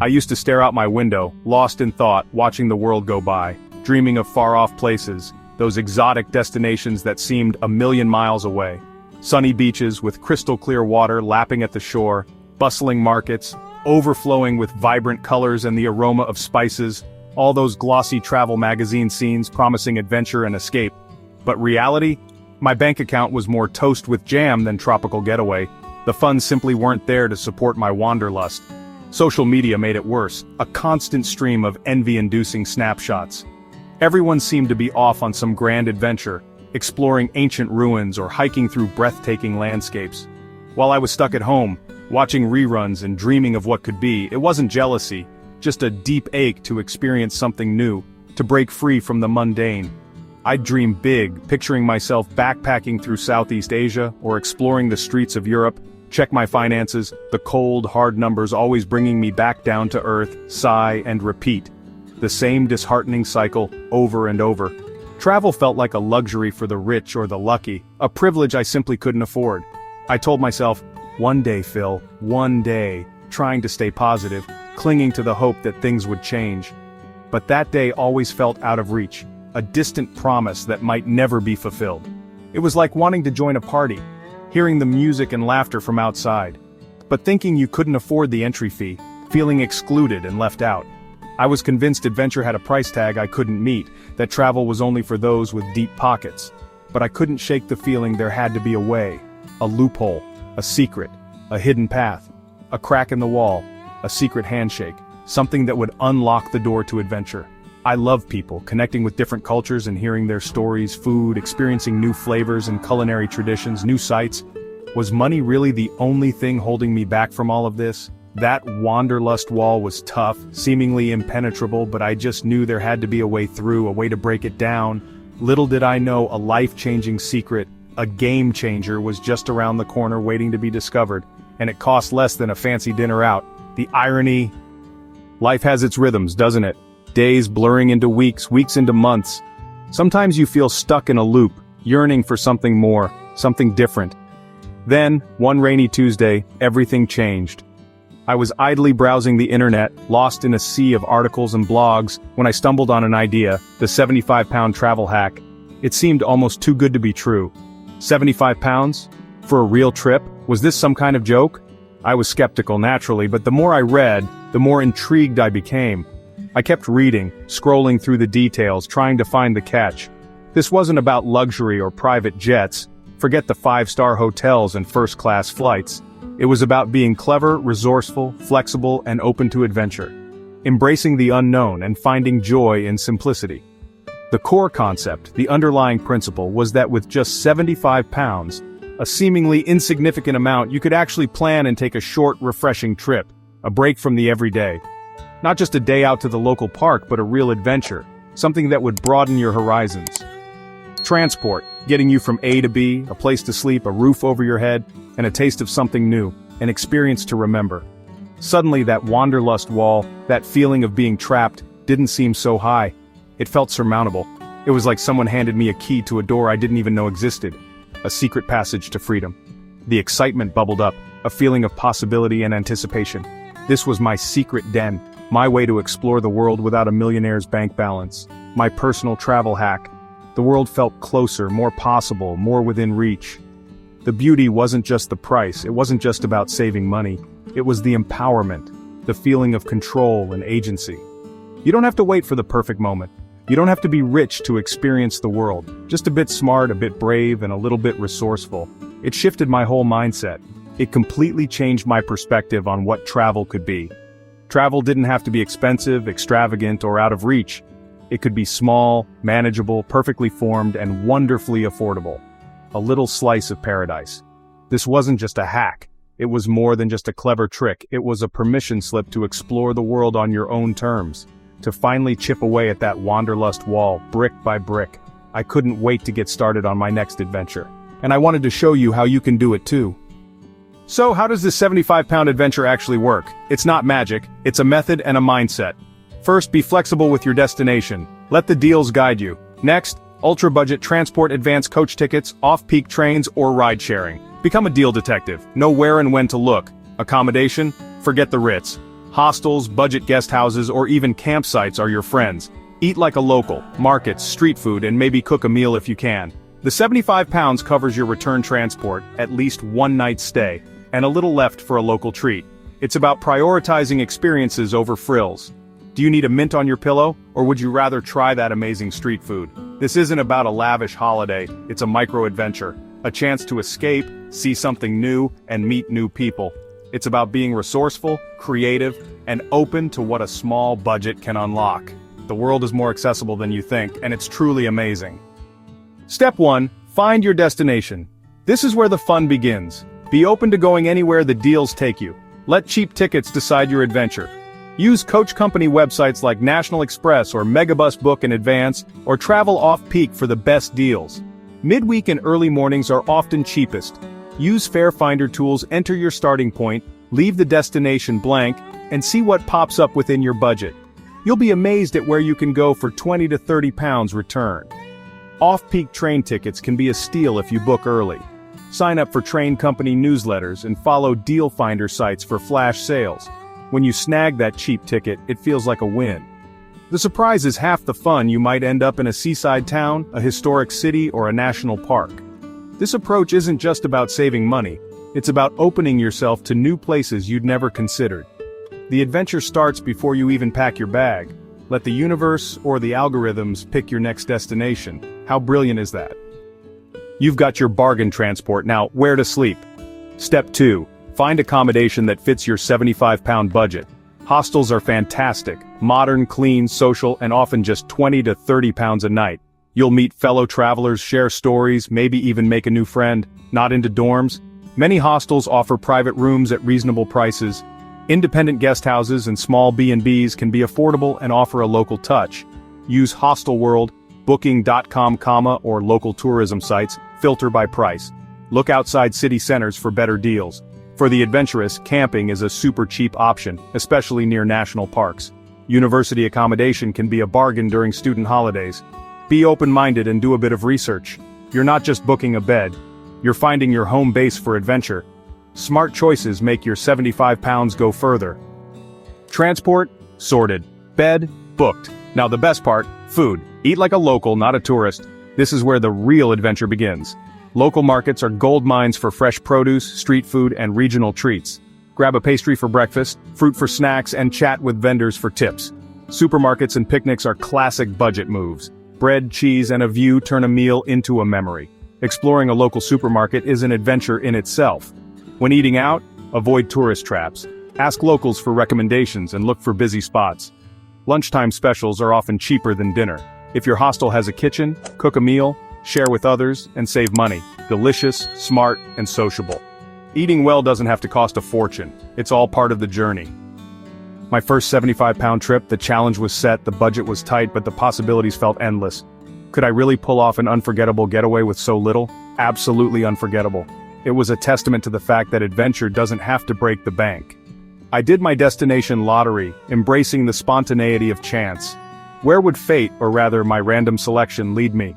I used to stare out my window, lost in thought, watching the world go by, dreaming of far-off places, those exotic destinations that seemed a million miles away. Sunny beaches with crystal-clear water lapping at the shore, bustling markets, overflowing with vibrant colors and the aroma of spices, all those glossy travel magazine scenes promising adventure and escape. But reality? My bank account was more toast with jam than tropical getaway. The funds simply weren't there to support my wanderlust. Social media made it worse, a constant stream of envy-inducing snapshots. Everyone seemed to be off on some grand adventure, exploring ancient ruins or hiking through breathtaking landscapes. While I was stuck at home, watching reruns and dreaming of what could be, it wasn't jealousy, just a deep ache to experience something new, to break free from the mundane. I'd dream big, picturing myself backpacking through Southeast Asia or exploring the streets of Europe, check my finances, the cold, hard numbers always bringing me back down to earth, sigh and repeat. The same disheartening cycle, over and over. Travel felt like a luxury for the rich or the lucky, a privilege I simply couldn't afford. I told myself, one day Phil, one day, trying to stay positive, clinging to the hope that things would change. But that day always felt out of reach, a distant promise that might never be fulfilled. It was like wanting to join a party, hearing the music and laughter from outside, but thinking you couldn't afford the entry fee, feeling excluded and left out. I was convinced adventure had a price tag I couldn't meet, that travel was only for those with deep pockets. But I couldn't shake the feeling there had to be a way, a loophole, a secret, a hidden path, a crack in the wall, a secret handshake, something that would unlock the door to adventure. I love people, connecting with different cultures and hearing their stories, food, experiencing new flavors and culinary traditions, new sights. Was money really the only thing holding me back from all of this? That wanderlust wall was tough, seemingly impenetrable, but I just knew there had to be a way through, a way to break it down. Little did I know a life-changing secret, a game changer, was just around the corner waiting to be discovered, and it cost less than a fancy dinner out. The irony. Life has its rhythms, doesn't it? Days blurring into weeks, weeks into months. Sometimes you feel stuck in a loop, yearning for something more, something different. Then, one rainy Tuesday, everything changed. I was idly browsing the internet, lost in a sea of articles and blogs, when I stumbled on an idea, the 75-pound travel hack. It seemed almost too good to be true. 75 pounds? For a real trip? Was this some kind of joke? I was skeptical naturally, but the more I read, the more intrigued I became. I kept reading, scrolling through the details, trying to find the catch. This wasn't about luxury or private jets, forget the 5-star hotels and first-class flights. It was about being clever, resourceful, flexible, and open to adventure. Embracing the unknown and finding joy in simplicity. The core concept, the underlying principle, was that with just 75 pounds, a seemingly insignificant amount, you could actually plan and take a short, refreshing trip, a break from the everyday. Not just a day out to the local park, but a real adventure, something that would broaden your horizons. Transport, getting you from A to B, a place to sleep, a roof over your head, and a taste of something new, an experience to remember. Suddenly that wanderlust wall, that feeling of being trapped, didn't seem so high. It felt surmountable. It was like someone handed me a key to a door I didn't even know existed. A secret passage to freedom. The excitement bubbled up, a feeling of possibility and anticipation. This was my secret den, my way to explore the world without a millionaire's bank balance. My personal travel hack. The world felt closer, more possible, more within reach. The beauty wasn't just the price, it wasn't just about saving money. It was the empowerment, the feeling of control and agency. You don't have to wait for the perfect moment. You don't have to be rich to experience the world. Just a bit smart, a bit brave, and a little bit resourceful. It shifted my whole mindset. It completely changed my perspective on what travel could be. Travel didn't have to be expensive, extravagant, or out of reach. It could be small, manageable, perfectly formed, and wonderfully affordable. A little slice of paradise. This wasn't just a hack. It was more than just a clever trick. It was a permission slip to explore the world on your own terms. To finally chip away at that wanderlust wall, brick by brick. I couldn't wait to get started on my next adventure. And I wanted to show you how you can do it too. So how does this 75-pound adventure actually work? It's not magic, it's a method and a mindset. First, be flexible with your destination. Let the deals guide you. Next, ultra-budget transport, advance coach tickets, off-peak trains, or ride-sharing. Become a deal detective. Know where and when to look. Accommodation? Forget the Ritz. Hostels, budget guest houses, or even campsites are your friends. Eat like a local, markets, street food, and maybe cook a meal if you can. The 75 pounds covers your return transport, at least one night's stay, and a little left for a local treat. It's about prioritizing experiences over frills. Do you need a mint on your pillow, or would you rather try that amazing street food? This isn't about a lavish holiday, it's a micro-adventure, a chance to escape, see something new, and meet new people. It's about being resourceful, creative, and open to what a small budget can unlock. The world is more accessible than you think, and it's truly amazing. Step 1. Find your destination. This is where the fun begins. Be open to going anywhere the deals take you. Let cheap tickets decide your adventure. Use coach company websites like National Express or Megabus Book in advance, or travel off-peak for the best deals. Midweek and early mornings are often cheapest. Use fare finder tools, enter your starting point, leave the destination blank, and see what pops up within your budget. You'll be amazed at where you can go for 20 to 30 pounds return. Off-peak train tickets can be a steal if you book early. Sign up for train company newsletters and follow deal finder sites for flash sales. When you snag that cheap ticket, it feels like a win. The surprise is half the fun. You might end up in a seaside town, a historic city, or a national park. This approach isn't just about saving money, it's about opening yourself to new places you'd never considered. The adventure starts before you even pack your bag. Let the universe or the algorithms pick your next destination. How brilliant is that? You've got your bargain transport. Now, where to sleep? Step 2. Find accommodation that fits your 75-pound budget. Hostels are fantastic, modern, clean, social, and often just 20 to 30 pounds a night. You'll meet fellow travelers, share stories, maybe even make a new friend. Not into dorms? Many hostels offer private rooms at reasonable prices. Independent guest houses and small B&Bs can be affordable and offer a local touch. Use Hostelworld, Booking.com, or local tourism sites. Filter by price. Look outside city centers for better deals. For the adventurous, camping is a super cheap option, especially near national parks. University accommodation can be a bargain during student holidays. Be open-minded and do a bit of research. You're not just booking a bed, you're finding your home base for adventure. Smart choices make your 75 pounds go further. Transport, sorted. Bed, booked. Now the best part, food. Eat like a local, not a tourist. This is where the real adventure begins. Local markets are gold mines for fresh produce, street food, and regional treats. Grab a pastry for breakfast, fruit for snacks, and chat with vendors for tips. Supermarkets and picnics are classic budget moves. Bread, cheese, and a view turn a meal into a memory. Exploring a local supermarket is an adventure in itself. When eating out, avoid tourist traps. Ask locals for recommendations and look for busy spots. Lunchtime specials are often cheaper than dinner. If your hostel has a kitchen, cook a meal, share with others, and save money. Delicious, smart, and sociable. Eating well doesn't have to cost a fortune. It's all part of the journey. My first 75-pound trip, the challenge was set, the budget was tight, but the possibilities felt endless. Could I really pull off an unforgettable getaway with so little? Absolutely unforgettable. It was a testament to the fact that adventure doesn't have to break the bank. I did my destination lottery, embracing the spontaneity of chance. Where would fate, or rather my random selection, lead me?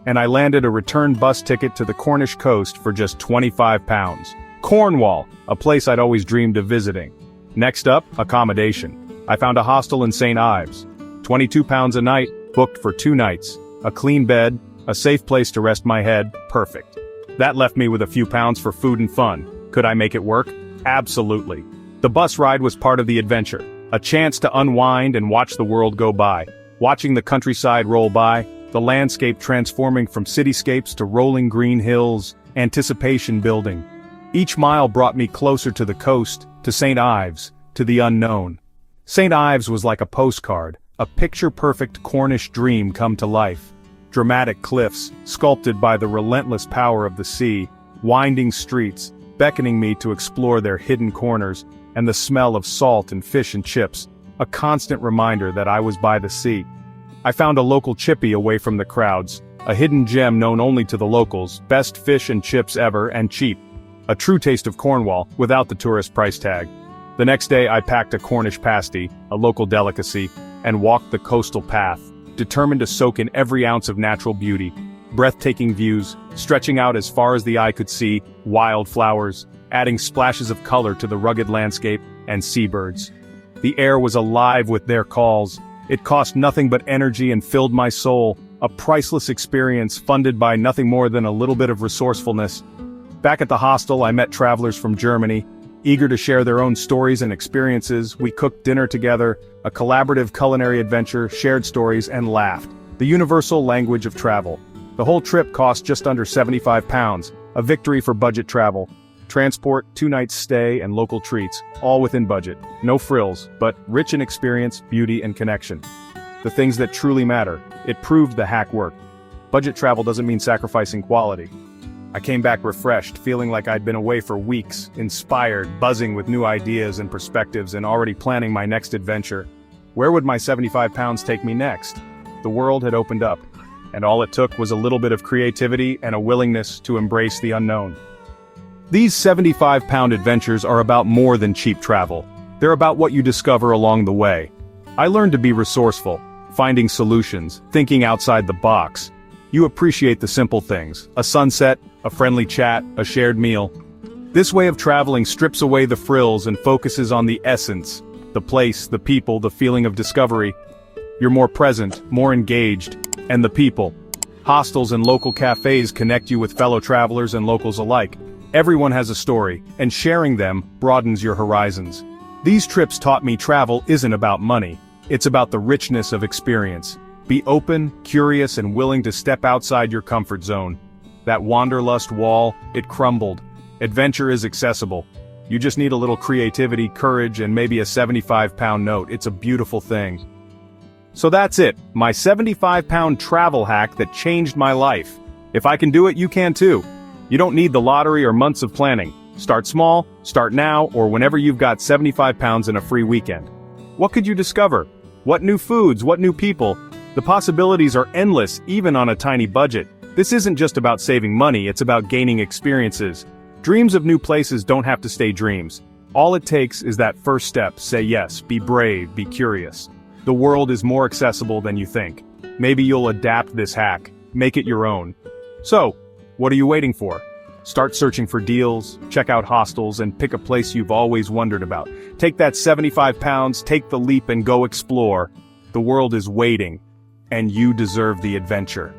And I landed a return bus ticket to the Cornish coast for just 25 pounds. Cornwall, a place I'd always dreamed of visiting. Next up, accommodation. I found a hostel in St. Ives. 22 pounds a night, booked for 2 nights. A clean bed, a safe place to rest my head, perfect. That left me with a few pounds for food and fun. Could I make it work? Absolutely. The bus ride was part of the adventure, a chance to unwind and watch the world go by. Watching the countryside roll by, the landscape transforming from cityscapes to rolling green hills, anticipation building. Each mile brought me closer to the coast, to St. Ives, to the unknown. St. Ives was like a postcard, a picture-perfect Cornish dream come to life. Dramatic cliffs, sculpted by the relentless power of the sea, winding streets, beckoning me to explore their hidden corners, and the smell of salt and fish and chips, a constant reminder that I was by the sea. I found a local chippy away from the crowds, a hidden gem known only to the locals, best fish and chips ever and cheap. A true taste of Cornwall, without the tourist price tag. The next day I packed a Cornish pasty, a local delicacy, and walked the coastal path, determined to soak in every ounce of natural beauty. Breathtaking views, stretching out as far as the eye could see, wildflowers, adding splashes of color to the rugged landscape, and seabirds. The air was alive with their calls. It cost nothing but energy and filled my soul, a priceless experience funded by nothing more than a little bit of resourcefulness. Back at the hostel, I met travelers from Germany. Eager to share their own stories and experiences, we cooked dinner together, a collaborative culinary adventure, shared stories, and laughed. The universal language of travel. The whole trip cost just under £75, a victory for budget travel. Transport, 2 nights stay, and local treats, all within budget. No frills, but rich in experience, beauty, and connection. The things that truly matter. It proved the hack worked. Budget travel doesn't mean sacrificing quality. I came back refreshed, feeling like I'd been away for weeks, inspired, buzzing with new ideas and perspectives, and already planning my next adventure. Where would my £75 take me next? The world had opened up, and all it took was a little bit of creativity and a willingness to embrace the unknown. These £75 adventures are about more than cheap travel. They're about what you discover along the way. I learned to be resourceful, finding solutions, thinking outside the box. You appreciate the simple things, a sunset, a friendly chat, a shared meal. This way of traveling strips away the frills and focuses on the essence, the place, the people, the feeling of discovery. You're more present, more engaged, and the people. Hostels and local cafes connect you with fellow travelers and locals alike. Everyone has a story, and sharing them broadens your horizons. These trips taught me travel isn't about money. It's about the richness of experience. Be open, curious, and willing to step outside your comfort zone. That wanderlust wall, it crumbled. Adventure is accessible. You just need a little creativity, courage, and maybe a £75 note. It's a beautiful thing. So that's it, my £75 travel hack that changed my life. If I can do it, you can too. You don't need the lottery or months of planning. Start small, start now, or whenever you've got £75 in a free weekend. What could you discover? What new foods, what new people? The possibilities are endless, even on a tiny budget. This isn't just about saving money, it's about gaining experiences. Dreams of new places don't have to stay dreams. All it takes is that first step, say yes, be brave, be curious. The world is more accessible than you think. Maybe you'll adapt this hack, make it your own. So, what are you waiting for? Start searching for deals, check out hostels, and pick a place you've always wondered about. Take that £75, take the leap and go explore. The world is waiting, and you deserve the adventure.